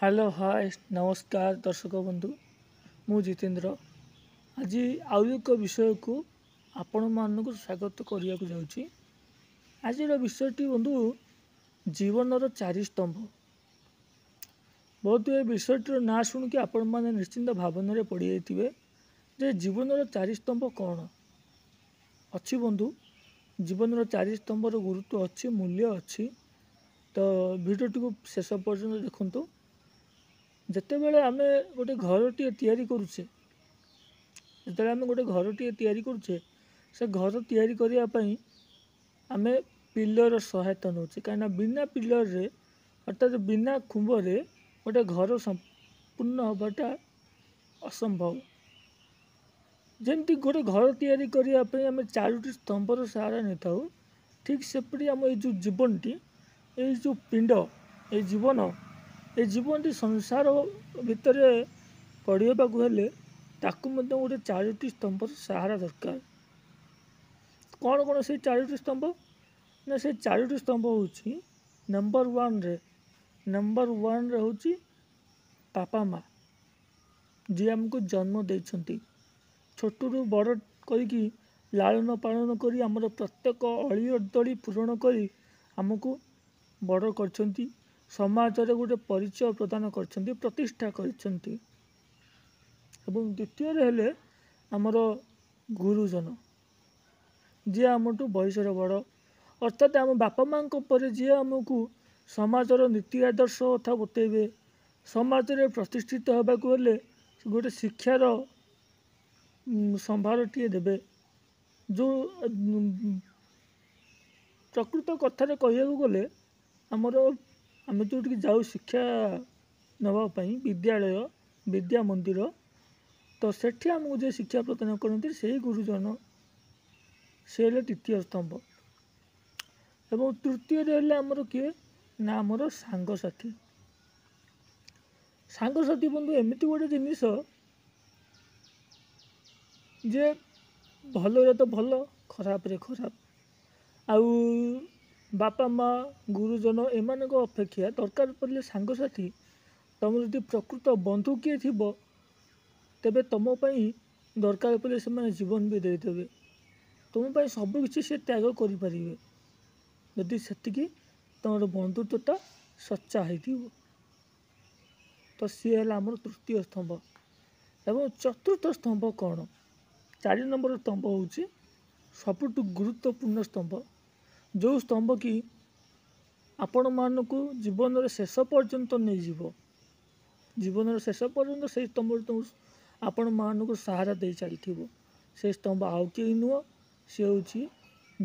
Hello hi नमस्कार दर्शक बंधु मु जितेंद्र आज आउ एक विषय को आपण मानक स्वागत करने को जाऊँगी। आज विषयटी बंधु जीवन चारि स्तंभ। बहुत ये विषयटर ना शुणिकी आपण मैंने निश्चिंत भावना पड़ जाइए जे जीवन चारि स्तंभ कौन अच्छी बंधु। जीवन चारि स्तंभर गुरुत्व अच्छी मूल्य अच्छी। तो भिडियोटी को शेष पर्यटन देखु। जितेबाला आम गोटे घरटे तैयारी करुचे जो आम गोटे घरटे तैयारी करुचे से घर तैयारी करने आम पिलर सहायता नौचे कहीं बिना पिलर रे अर्थात बिना खुंबरे गोटे घर संपूर्ण हवाटा असंभव। जमती गोटे घर तैयारी करने आम चारोटी स्तंभर सहारा नहीं था ठीक सेपरी आम जो जीवनटी जो पिंड ये जीवनटी संसार भितर पढ़ाक हेले ताकू गोटे चारोटी स्तंभर सहारा दरकार। कौन कौन से चारोटी स्तंभ ना से चारोटी स्तंभ हूँ नंबर वन रे हूँ बापा माँ जी आमको जन्म देइछंती छोटू बड़ करी लालन पालन करी आमर प्रत्येक अली अदली पूरण करी आमको बड़ करछंती समाज रे गोटे परिचय प्रदान करछंती प्रतिष्ठा करछंती। एवं द्वितीय हेले आमर गुरुजन जी आमठू बयसर बड़ अर्थात आम बापा माँ पर जी आमको समाजर नीति आदर्श कथा बतेबे समाज रे प्रतिष्ठित होबाकू हेले गोटे शिक्षार संभारटीए देबे। जो प्रकृत कथार कहू गले आमर आम जो जाऊ शिक्षा नापी विद्यालय विद्या मंदिर तो सेठी आमको जो शिक्षा प्रदान करते से गुरुजन से तृतीय स्तंभ। एवं तृतीय आमर किए ना आमर सांगसाथी बंधु एमती गोटे जिनिस जे भल तो भल खराब रे खराब आउ बापा माँ गुरुजन एम अपेक्षा दरकार पड़े सांगसाथी तुम जो प्रकृत बंधु किए थी तेबे तुमपाई दरकार पड़े से जीवन भी देदेवे तुम सबकि से त्याग करें जदि से तुम बंधुत्वटा सच्चा हो तो सी है आमर तृतीय स्तंभ। एवं चतुर्थ स्तंभ कौन 4 नंबर स्तंभ हूँ सबुठ गुरुत्वपूर्ण स्तंभ जो स्तंभ कि आपण मानक जीवन शेष पर्यंत नहीं जीव जीवन शेष पर्यंत से स्तंभ तुम आपण मानक सहारा दे चली से स्तंभ आउ कहीं नुह सी हूँ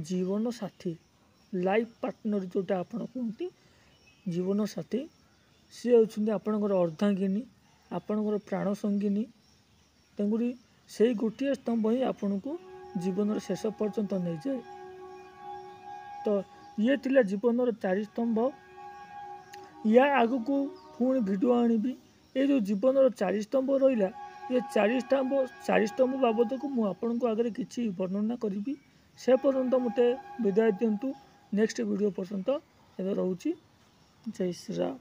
जीवन साथी लाइफ पार्टनर जोटा आपण कहते जीवन साथी सी होती आपणकर अर्धांगिनी आपणकर प्राण संगिनी तेणुरी से गोटे स्तंभ ही आपण को जीवन शेष पर्यंत नहीं जाए। तो ये थिला जीवन चारि स्तंभ या आग को पुणी भिडियो आनिबी ये जो जीवन चारि स्तंभ रहा ये चारि स्तंभ बाबद को मुझे आपण को आगे किसी वर्णना करी से पर्यंत मते विदाय दिंतु नेक्स्ट वीडियो पर्यंत एवं रोची जय श्री राम।